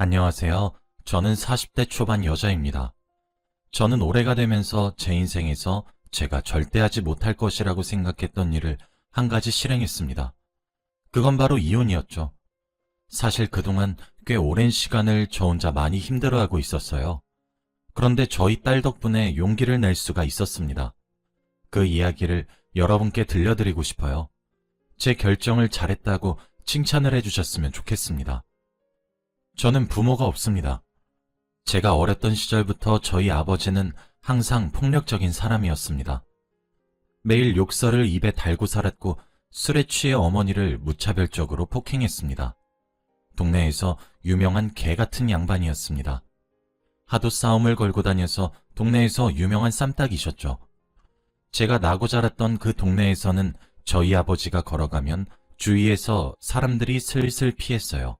안녕하세요. 저는 40대 초반 여자입니다. 저는 올해가 되면서 제 인생에서 제가 절대 하지 못할 것이라고 생각했던 일을 한 가지 실행했습니다. 그건 바로 이혼이었죠. 사실 그동안 꽤 오랜 시간을 저 혼자 많이 힘들어하고 있었어요. 그런데 저희 딸 덕분에 용기를 낼 수가 있었습니다. 그 이야기를 여러분께 들려드리고 싶어요. 제 결정을 잘했다고 칭찬을 해주셨으면 좋겠습니다. 저는 부모가 없습니다. 제가 어렸던 시절부터 저희 아버지는 항상 폭력적인 사람이었습니다. 매일 욕설을 입에 달고 살았고 술에 취해 어머니를 무차별적으로 폭행했습니다. 동네에서 유명한 개 같은 양반이었습니다. 하도 싸움을 걸고 다녀서 동네에서 유명한 쌈딱이셨죠. 제가 나고 자랐던 그 동네에서는 저희 아버지가 걸어가면 주위에서 사람들이 슬슬 피했어요.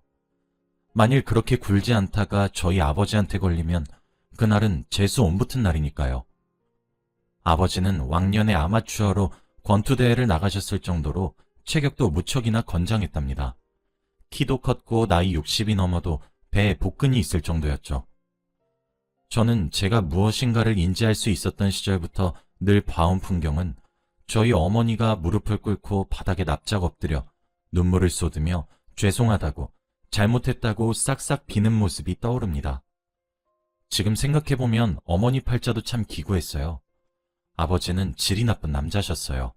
만일 그렇게 굴지 않다가 저희 아버지한테 걸리면 그날은 재수 온 붙은 날이니까요. 아버지는 왕년에 아마추어로 권투대회를 나가셨을 정도로 체격도 무척이나 건장했답니다. 키도 컸고 나이 60이 넘어도 배에 복근이 있을 정도였죠. 저는 제가 무엇인가를 인지할 수 있었던 시절부터 늘 봐온 풍경은 저희 어머니가 무릎을 꿇고 바닥에 납작 엎드려 눈물을 쏟으며 죄송하다고 잘못했다고 싹싹 비는 모습이 떠오릅니다. 지금 생각해보면 어머니 팔자도 참 기구했어요. 아버지는 질이 나쁜 남자셨어요.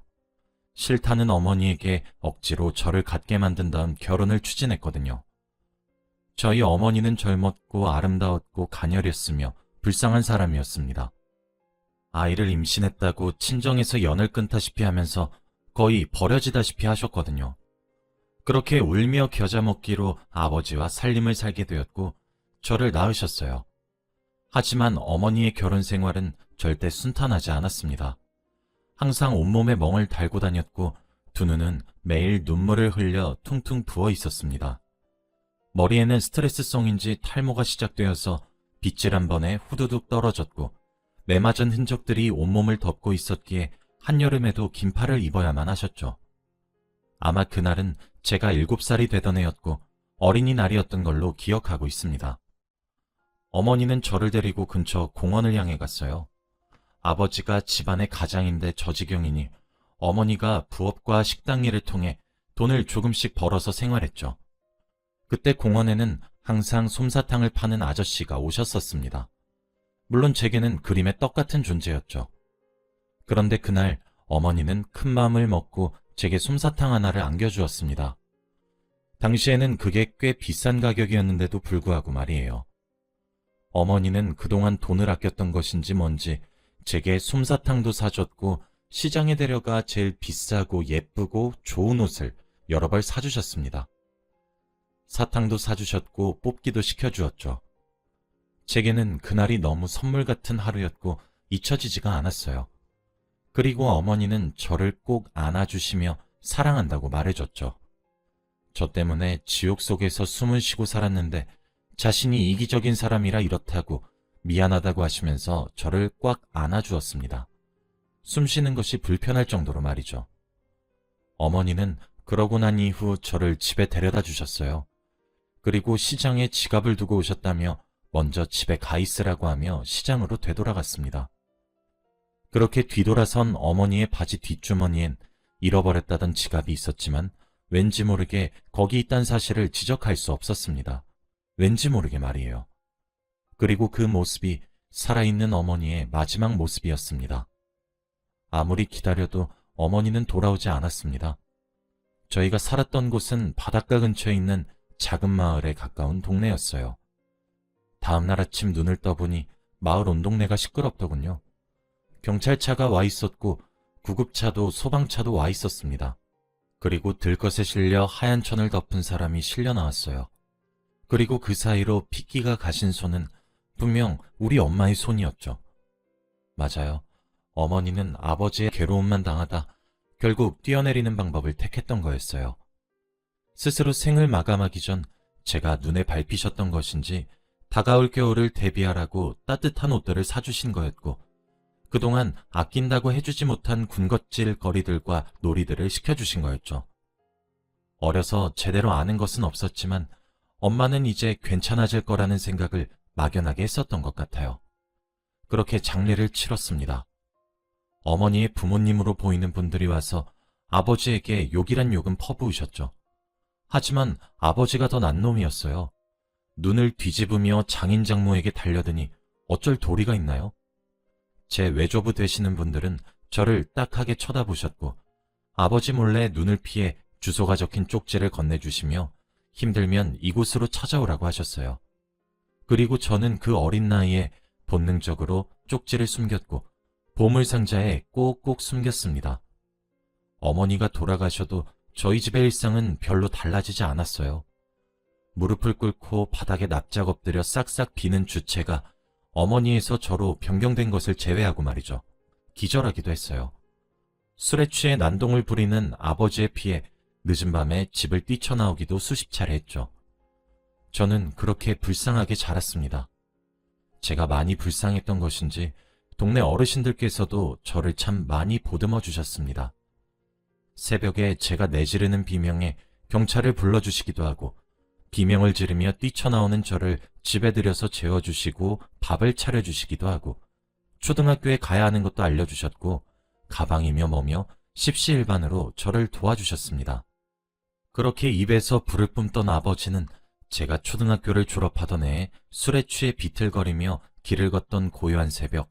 싫다는 어머니에게 억지로 저를 갖게 만든 다음 결혼을 추진했거든요. 저희 어머니는 젊었고 아름다웠고 가녀렸으며 불쌍한 사람이었습니다. 아이를 임신했다고 친정에서 연을 끊다시피 하면서 거의 버려지다시피 하셨거든요. 그렇게 울며 겨자 먹기로 아버지와 살림을 살게 되었고 저를 낳으셨어요. 하지만 어머니의 결혼 생활은 절대 순탄하지 않았습니다. 항상 온몸에 멍을 달고 다녔고 두 눈은 매일 눈물을 흘려 퉁퉁 부어 있었습니다. 머리에는 스트레스성인지 탈모가 시작되어서 빗질 한 번에 후두둑 떨어졌고 매맞은 흔적들이 온몸을 덮고 있었기에 한여름에도 긴팔을 입어야만 하셨죠. 아마 그날은 제가 7살이 되던 해였고 어린이날이었던 걸로 기억하고 있습니다. 어머니는 저를 데리고 근처 공원을 향해 갔어요. 아버지가 집안의 가장인데 저지경이니 어머니가 부업과 식당 일을 통해 돈을 조금씩 벌어서 생활했죠. 그때 공원에는 항상 솜사탕을 파는 아저씨가 오셨었습니다. 물론 제게는 그림의 떡 같은 존재였죠. 그런데 그날 어머니는 큰 마음을 먹고 제게 솜사탕 하나를 안겨주었습니다. 당시에는 그게 꽤 비싼 가격이었는데도 불구하고 말이에요. 어머니는 그동안 돈을 아꼈던 것인지 뭔지 제게 솜사탕도 사줬고 시장에 데려가 제일 비싸고 예쁘고 좋은 옷을 여러 벌 사주셨습니다. 사탕도 사주셨고 뽑기도 시켜주었죠. 제게는 그날이 너무 선물 같은 하루였고 잊혀지지가 않았어요. 그리고 어머니는 저를 꼭 안아주시며 사랑한다고 말해줬죠. 저 때문에 지옥 속에서 숨을 쉬고 살았는데 자신이 이기적인 사람이라 이렇다고 미안하다고 하시면서 저를 꽉 안아주었습니다. 숨 쉬는 것이 불편할 정도로 말이죠. 어머니는 그러고 난 이후 저를 집에 데려다 주셨어요. 그리고 시장에 지갑을 두고 오셨다며 먼저 집에 가 있으라고 하며 시장으로 되돌아갔습니다. 그렇게 뒤돌아선 어머니의 바지 뒷주머니엔 잃어버렸다던 지갑이 있었지만 왠지 모르게 거기 있다는 사실을 지적할 수 없었습니다. 왠지 모르게 말이에요. 그리고 그 모습이 살아있는 어머니의 마지막 모습이었습니다. 아무리 기다려도 어머니는 돌아오지 않았습니다. 저희가 살았던 곳은 바닷가 근처에 있는 작은 마을에 가까운 동네였어요. 다음날 아침 눈을 떠보니 마을 온 동네가 시끄럽더군요. 경찰차가 와 있었고 구급차도 소방차도 와 있었습니다. 그리고 들것에 실려 하얀 천을 덮은 사람이 실려 나왔어요. 그리고 그 사이로 핏기가 가신 손은 분명 우리 엄마의 손이었죠. 맞아요. 어머니는 아버지의 괴로움만 당하다 결국 뛰어내리는 방법을 택했던 거였어요. 스스로 생을 마감하기 전 제가 눈에 밟히셨던 것인지 다가올 겨울을 대비하라고 따뜻한 옷들을 사주신 거였고 그동안 아낀다고 해주지 못한 군것질 거리들과 놀이들을 시켜주신 거였죠. 어려서 제대로 아는 것은 없었지만 엄마는 이제 괜찮아질 거라는 생각을 막연하게 했었던 것 같아요. 그렇게 장례를 치렀습니다. 어머니의 부모님으로 보이는 분들이 와서 아버지에게 욕이란 욕은 퍼부으셨죠. 하지만 아버지가 더 난 놈이었어요. 눈을 뒤집으며 장인장모에게 달려드니 어쩔 도리가 있나요? 제 외조부 되시는 분들은 저를 딱하게 쳐다보셨고 아버지 몰래 눈을 피해 주소가 적힌 쪽지를 건네주시며 힘들면 이곳으로 찾아오라고 하셨어요. 그리고 저는 그 어린 나이에 본능적으로 쪽지를 숨겼고 보물상자에 꼭꼭 숨겼습니다. 어머니가 돌아가셔도 저희 집의 일상은 별로 달라지지 않았어요. 무릎을 꿇고 바닥에 납작 엎드려 싹싹 비는 주체가 어머니에서 저로 변경된 것을 제외하고 말이죠. 기절하기도 했어요. 술에 취해 난동을 부리는 아버지의 피해 늦은 밤에 집을 뛰쳐나오기도 수십 차례 했죠. 저는 그렇게 불쌍하게 자랐습니다. 제가 많이 불쌍했던 것인지 동네 어르신들께서도 저를 참 많이 보듬어 주셨습니다. 새벽에 제가 내지르는 비명에 경찰을 불러주시기도 하고 비명을 지르며 뛰쳐나오는 저를 집에 들여서 재워주시고 밥을 차려주시기도 하고 초등학교에 가야 하는 것도 알려주셨고 가방이며 뭐며 십시일반으로 저를 도와주셨습니다. 그렇게 입에서 불을 뿜던 아버지는 제가 초등학교를 졸업하던 해에 술에 취해 비틀거리며 길을 걷던 고요한 새벽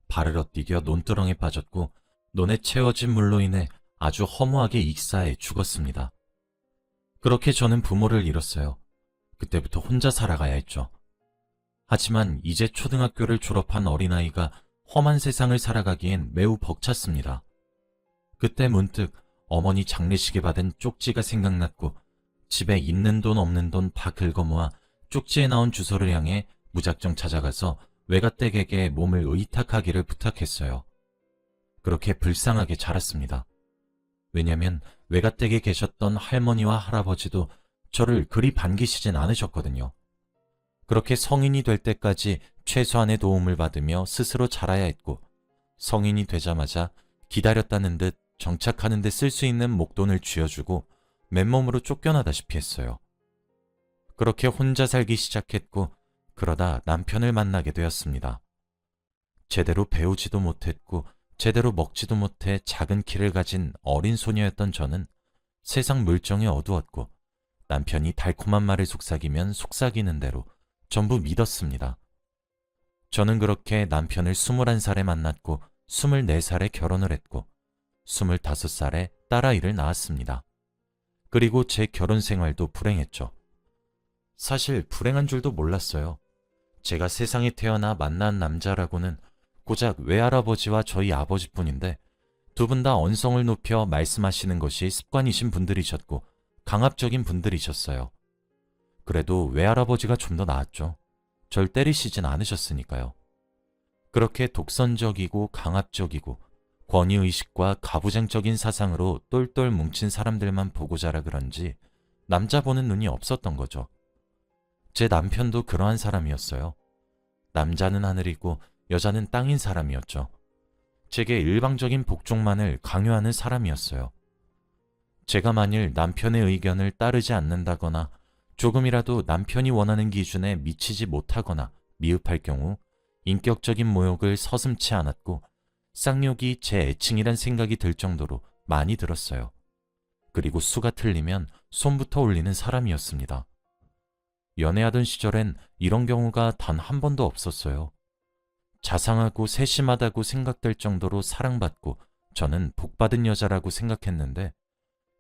발을 엇디뎌 논두렁에 빠졌고 논에 채워진 물로 인해 아주 허무하게 익사해 죽었습니다. 그렇게 저는 부모를 잃었어요. 그때부터 혼자 살아가야 했죠. 하지만 이제 초등학교를 졸업한 어린아이가 험한 세상을 살아가기엔 매우 벅찼습니다. 그때 문득 어머니 장례식에 받은 쪽지가 생각났고 집에 있는 돈 없는 돈 다 긁어모아 쪽지에 나온 주소를 향해 무작정 찾아가서 외가댁에게 몸을 의탁하기를 부탁했어요. 그렇게 불쌍하게 자랐습니다. 왜냐면 외가댁에 계셨던 할머니와 할아버지도 저를 그리 반기시진 않으셨거든요. 그렇게 성인이 될 때까지 최소한의 도움을 받으며 스스로 자라야 했고 성인이 되자마자 기다렸다는 듯 정착하는 데 쓸 수 있는 목돈을 쥐어주고 맨몸으로 쫓겨나다시피 했어요. 그렇게 혼자 살기 시작했고 그러다 남편을 만나게 되었습니다. 제대로 배우지도 못했고 제대로 먹지도 못해 작은 키를 가진 어린 소녀였던 저는 세상 물정이 어두웠고 남편이 달콤한 말을 속삭이면 속삭이는 대로 전부 믿었습니다. 저는 그렇게 남편을 21살에 만났고 24살에 결혼을 했고 25살에 딸아이를 낳았습니다. 그리고 제 결혼 생활도 불행했죠. 사실 불행한 줄도 몰랐어요. 제가 세상에 태어나 만난 남자라고는 고작 외할아버지와 저희 아버지뿐인데 두 분 다 언성을 높여 말씀하시는 것이 습관이신 분들이셨고 강압적인 분들이셨어요. 그래도 외할아버지가 좀 더 나았죠. 절 때리시진 않으셨으니까요. 그렇게 독선적이고 강압적이고 권위의식과 가부장적인 사상으로 똘똘 뭉친 사람들만 보고 자라 그런지 남자 보는 눈이 없었던 거죠. 제 남편도 그러한 사람이었어요. 남자는 하늘이고 여자는 땅인 사람이었죠. 제게 일방적인 복종만을 강요하는 사람이었어요. 제가 만일 남편의 의견을 따르지 않는다거나 조금이라도 남편이 원하는 기준에 미치지 못하거나 미흡할 경우 인격적인 모욕을 서슴지 않았고 쌍욕이 제 애칭이란 생각이 들 정도로 많이 들었어요. 그리고 수가 틀리면 손부터 올리는 사람이었습니다. 연애하던 시절엔 이런 경우가 단 한 번도 없었어요. 자상하고 세심하다고 생각될 정도로 사랑받고 저는 복받은 여자라고 생각했는데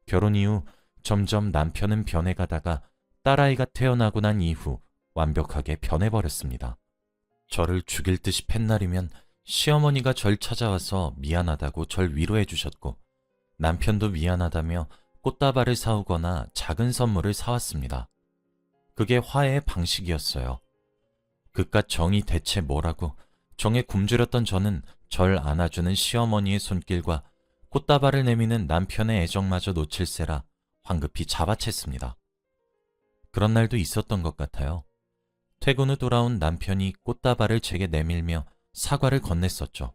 결혼 이후 점점 남편은 변해가다가 딸아이가 태어나고 난 이후 완벽하게 변해버렸습니다. 저를 죽일 듯이 팬 날이면 시어머니가 절 찾아와서 미안하다고 절 위로해 주셨고 남편도 미안하다며 꽃다발을 사오거나 작은 선물을 사왔습니다. 그게 화해의 방식이었어요. 그깟 정이 대체 뭐라고 정에 굶주렸던 저는 절 안아주는 시어머니의 손길과 꽃다발을 내미는 남편의 애정마저 놓칠세라 황급히 잡아챘습니다. 그런 날도 있었던 것 같아요. 퇴근 후 돌아온 남편이 꽃다발을 제게 내밀며 사과를 건넸었죠.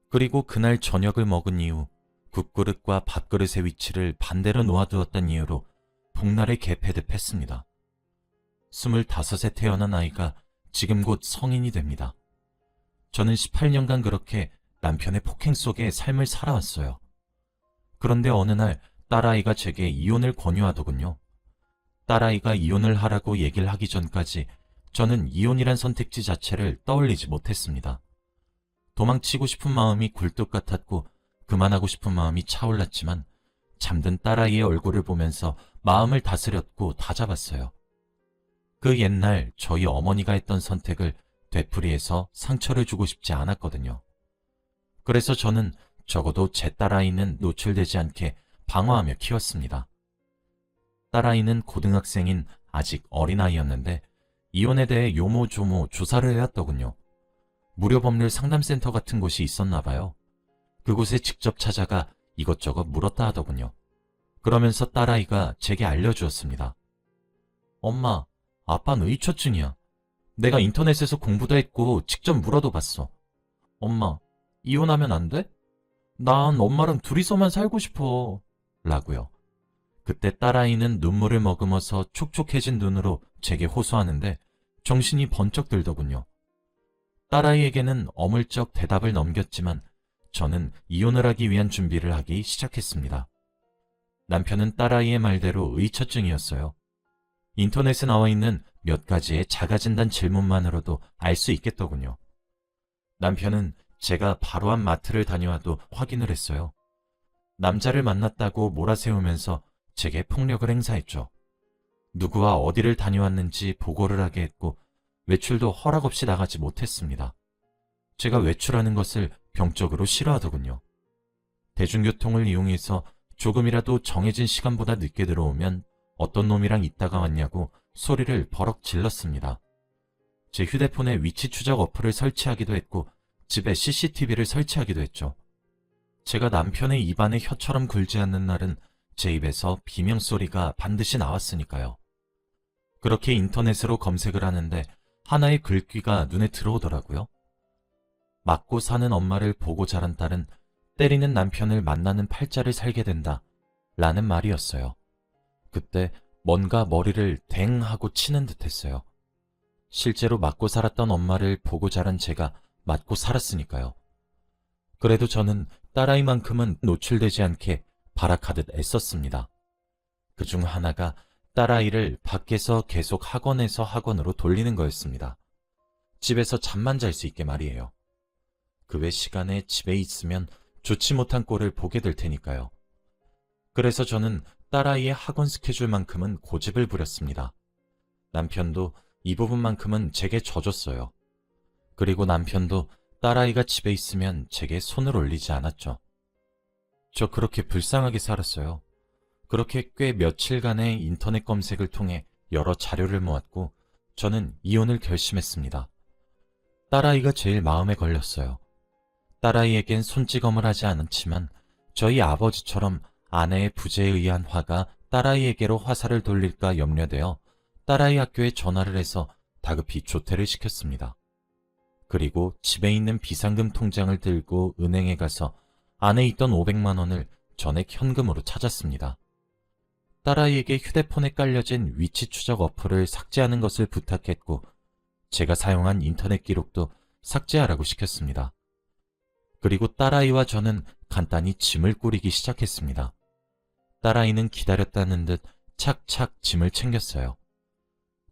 그리고 그날 저녁을 먹은 이후 국그릇과 밥그릇의 위치를 반대로 놓아두었던 이유로 복날에 개패듯 했습니다. 25에 태어난 아이가 지금 곧 성인이 됩니다. 저는 18년간 그렇게 남편의 폭행 속에 삶을 살아왔어요. 그런데 어느 날 딸아이가 제게 이혼을 권유하더군요. 딸아이가 이혼을 하라고 얘기를 하기 전까지 저는 이혼이란 선택지 자체를 떠올리지 못했습니다. 도망치고 싶은 마음이 굴뚝 같았고 그만하고 싶은 마음이 차올랐지만 잠든 딸아이의 얼굴을 보면서 마음을 다스렸고 다잡았어요. 그 옛날 저희 어머니가 했던 선택을 되풀이해서 상처를 주고 싶지 않았거든요. 그래서 저는 적어도 제 딸아이는 노출되지 않게 방어하며 키웠습니다. 딸아이는 고등학생인 아직 어린아이였는데 이혼에 대해 요모조모 조사를 해왔더군요. 무료 법률 상담센터 같은 곳이 있었나 봐요. 그곳에 직접 찾아가 이것저것 물었다 하더군요. 그러면서 딸아이가 제게 알려주었습니다. 엄마, 아빠는 의처증이야. 내가 인터넷에서 공부도 했고 직접 물어도 봤어. 엄마, 이혼하면 안 돼? 난 엄마랑 둘이서만 살고 싶어. 라고요. 그때 딸아이는 눈물을 머금어서 촉촉해진 눈으로 제게 호소하는데 정신이 번쩍 들더군요. 딸아이에게는 어물쩍 대답을 넘겼지만 저는 이혼을 하기 위한 준비를 하기 시작했습니다. 남편은 딸아이의 말대로 의처증이었어요. 인터넷에 나와 있는 몇 가지의 자가진단 질문만으로도 알 수 있겠더군요. 남편은 제가 바로 앞 마트를 다녀와도 확인을 했어요. 남자를 만났다고 몰아세우면서 제게 폭력을 행사했죠. 누구와 어디를 다녀왔는지 보고를 하게 했고 외출도 허락 없이 나가지 못했습니다. 제가 외출하는 것을 병적으로 싫어하더군요. 대중교통을 이용해서 조금이라도 정해진 시간보다 늦게 들어오면 어떤 놈이랑 있다가 왔냐고 소리를 버럭 질렀습니다. 제 휴대폰에 위치 추적 어플을 설치하기도 했고 집에 CCTV를 설치하기도 했죠. 제가 남편의 입안에 혀처럼 굴지 않는 날은 제 입에서 비명소리가 반드시 나왔으니까요. 그렇게 인터넷으로 검색을 하는데 하나의 글귀가 눈에 들어오더라고요. 맞고 사는 엄마를 보고 자란 딸은 때리는 남편을 만나는 팔자를 살게 된다 라는 말이었어요. 그때 뭔가 머리를 댕 하고 치는 듯 했어요. 실제로 맞고 살았던 엄마를 보고 자란 제가 맞고 살았으니까요. 그래도 저는 딸아이만큼은 노출되지 않게 발악하듯 애썼습니다. 그중 하나가 딸아이를 밖에서 계속 학원에서 학원으로 돌리는 거였습니다. 집에서 잠만 잘 수 있게 말이에요. 그 외 시간에 집에 있으면 좋지 못한 꼴을 보게 될 테니까요. 그래서 저는 딸아이의 학원 스케줄만큼은 고집을 부렸습니다. 남편도 이 부분만큼은 제게 져줬어요. 그리고 남편도 딸아이가 집에 있으면 제게 손을 올리지 않았죠. 저 그렇게 불쌍하게 살았어요. 그렇게 꽤 며칠간의 인터넷 검색을 통해 여러 자료를 모았고 저는 이혼을 결심했습니다. 딸아이가 제일 마음에 걸렸어요. 딸아이에겐 손찌검을 하지 않았지만 저희 아버지처럼 아내의 부재에 의한 화가 딸아이에게로 화살을 돌릴까 염려되어 딸아이 학교에 전화를 해서 다급히 조퇴를 시켰습니다. 그리고 집에 있는 비상금 통장을 들고 은행에 가서 안에 있던 500만 원을 전액 현금으로 찾았습니다. 딸아이에게 휴대폰에 깔려진 위치 추적 어플을 삭제하는 것을 부탁했고 제가 사용한 인터넷 기록도 삭제하라고 시켰습니다. 그리고 딸아이와 저는 간단히 짐을 꾸리기 시작했습니다. 딸아이는 기다렸다는 듯 착착 짐을 챙겼어요.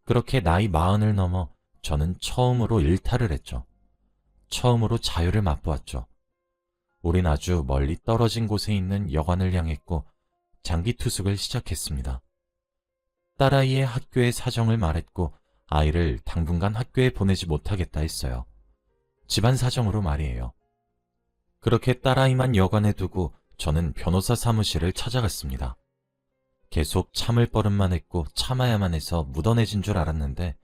그렇게 나이 40을 넘어 저는 처음으로 일탈을 했죠. 처음으로 자유를 맛보았죠. 우린 아주 멀리 떨어진 곳에 있는 여관을 향했고 장기 투숙을 시작했습니다. 딸아이의 학교의 사정을 말했고 아이를 당분간 학교에 보내지 못하겠다 했어요. 집안 사정으로 말이에요. 그렇게 딸아이만 여관에 두고 저는 변호사 사무실을 찾아갔습니다. 계속 참을 버릇만 했고 참아야만 해서 묻어내진 줄 알았는데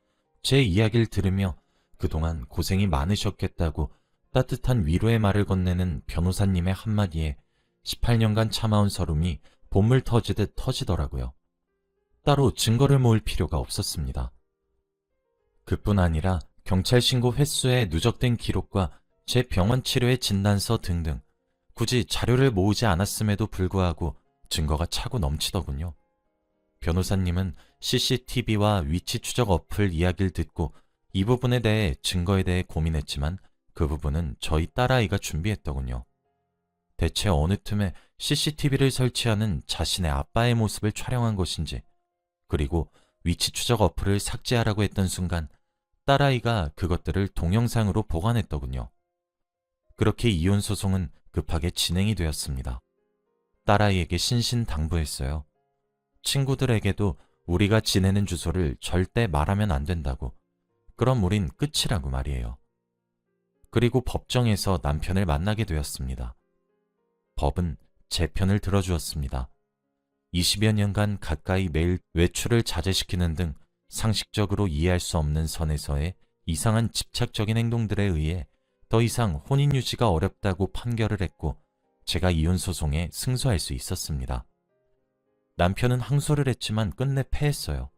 제 이야기를 들으며 그동안 고생이 많으셨겠다고 따뜻한 위로의 말을 건네는 변호사님의 한마디에 18년간 참아온 서름이 봇물 터지듯 터지더라고요. 따로 증거를 모을 필요가 없었습니다. 그뿐 아니라 경찰 신고 횟수에 누적된 기록과 제 병원 치료의 진단서 등등 굳이 자료를 모으지 않았음에도 불구하고 증거가 차고 넘치더군요. 변호사님은 CCTV와 위치 추적 어플 이야기를 듣고 이 부분에 대해 증거에 대해 고민했지만 그 부분은 저희 딸아이가 준비했더군요. 대체 어느 틈에 CCTV를 설치하는 자신의 아빠의 모습을 촬영한 것인지, 그리고 위치 추적 어플을 삭제하라고 했던 순간 딸아이가 그것들을 동영상으로 보관했더군요. 그렇게 이혼 소송은 급하게 진행이 되었습니다. 딸아이에게 신신당부했어요. 친구들에게도 우리가 지내는 주소를 절대 말하면 안 된다고. 그럼 우린 끝이라고 말이에요. 그리고 법정에서 남편을 만나게 되었습니다. 법은 제 편을 들어주었습니다. 20여 년간 가까이 매일 외출을 자제시키는 등 상식적으로 이해할 수 없는 선에서의 이상한 집착적인 행동들에 의해 더 이상 혼인 유지가 어렵다고 판결을 했고 제가 이혼 소송에 승소할 수 있었습니다. 남편은 항소를 했지만 끝내 패했어요.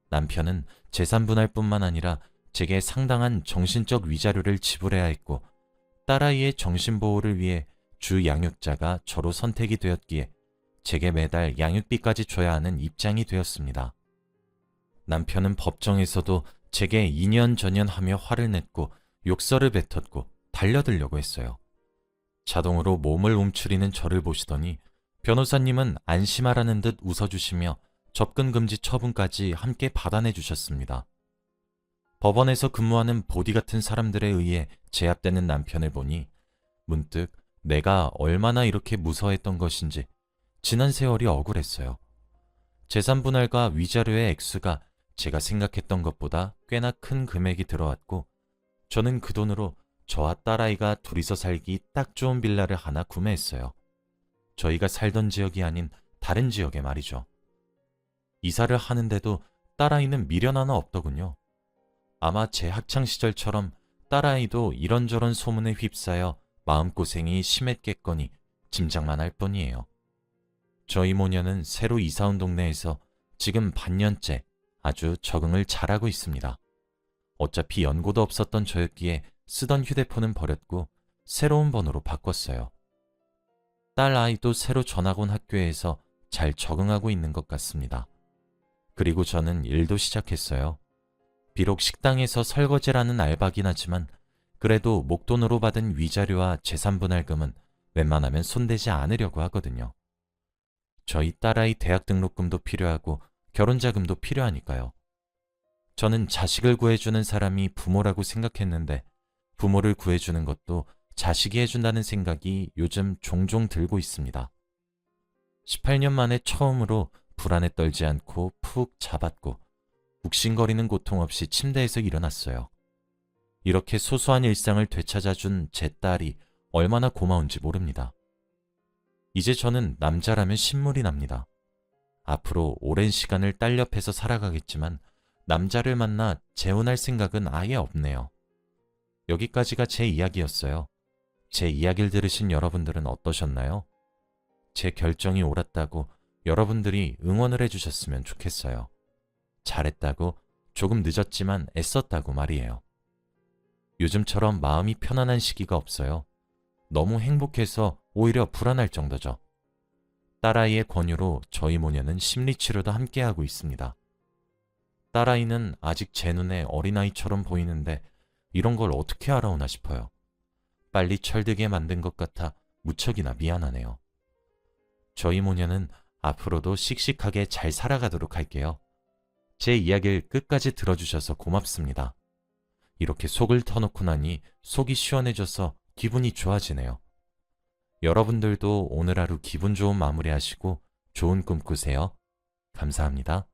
남편은 재산 분할뿐만 아니라 제게 상당한 정신적 위자료를 지불해야 했고 딸아이의 정신보호를 위해 주 양육자가 저로 선택이 되었기에 제게 매달 양육비까지 줘야 하는 입장이 되었습니다. 남편은 법정에서도 제게 2년 전연하며 화를 냈고 욕설을 뱉었고 달려들려고 했어요. 자동으로 몸을 움츠리는 저를 보시더니 변호사님은 안심하라는 듯 웃어주시며 접근금지 처분까지 함께 받아내 주셨습니다. 법원에서 근무하는 보디 같은 사람들에 의해 제압되는 남편을 보니 문득 내가 얼마나 이렇게 무서워했던 것인지 지난 세월이 억울했어요. 재산분할과 위자료의 액수가 제가 생각했던 것보다 꽤나 큰 금액이 들어왔고 저는 그 돈으로 저와 딸아이가 둘이서 살기 딱 좋은 빌라를 하나 구매했어요. 저희가 살던 지역이 아닌 다른 지역에 말이죠. 이사를 하는데도 딸아이는 미련 하나 없더군요. 아마 제 학창시절처럼 딸아이도 이런저런 소문에 휩싸여 마음고생이 심했겠거니 짐작만 할 뿐이에요. 저희 모녀는 새로 이사온 동네에서 지금 반년째 아주 적응을 잘하고 있습니다. 어차피 연고도 없었던 저였기에 쓰던 휴대폰은 버렸고 새로운 번호로 바꿨어요. 딸 아이도 새로 전학 온 학교에서 잘 적응하고 있는 것 같습니다. 그리고 저는 일도 시작했어요. 비록 식당에서 설거지라는 알바긴 하지만 그래도 목돈으로 받은 위자료와 재산분할금은 웬만하면 손대지 않으려고 하거든요. 저희 딸아이 대학 등록금도 필요하고 결혼자금도 필요하니까요. 저는 자식을 구해주는 사람이 부모라고 생각했는데 부모를 구해주는 것도 자식이 해준다는 생각이 요즘 종종 들고 있습니다. 18년 만에 처음으로 불안에 떨지 않고 푹 자봤고 욱신거리는 고통 없이 침대에서 일어났어요. 이렇게 소소한 일상을 되찾아준 제 딸이 얼마나 고마운지 모릅니다. 이제 저는 남자라면 신물이 납니다. 앞으로 오랜 시간을 딸 옆에서 살아가겠지만 남자를 만나 재혼할 생각은 아예 없네요. 여기까지가 제 이야기였어요. 제 이야기를 들으신 여러분들은 어떠셨나요? 제 결정이 옳았다고 여러분들이 응원을 해주셨으면 좋겠어요. 잘했다고, 조금 늦었지만 애썼다고 말이에요. 요즘처럼 마음이 편안한 시기가 없어요. 너무 행복해서 오히려 불안할 정도죠. 딸아이의 권유로 저희 모녀는 심리치료도 함께하고 있습니다. 딸아이는 아직 제 눈에 어린아이처럼 보이는데 이런 걸 어떻게 알아오나 싶어요. 빨리 철들게 만든 것 같아 무척이나 미안하네요. 저희 모녀는 앞으로도 씩씩하게 잘 살아가도록 할게요. 제 이야기를 끝까지 들어주셔서 고맙습니다. 이렇게 속을 터놓고 나니 속이 시원해져서 기분이 좋아지네요. 여러분들도 오늘 하루 기분 좋은 마무리 하시고 좋은 꿈 꾸세요. 감사합니다.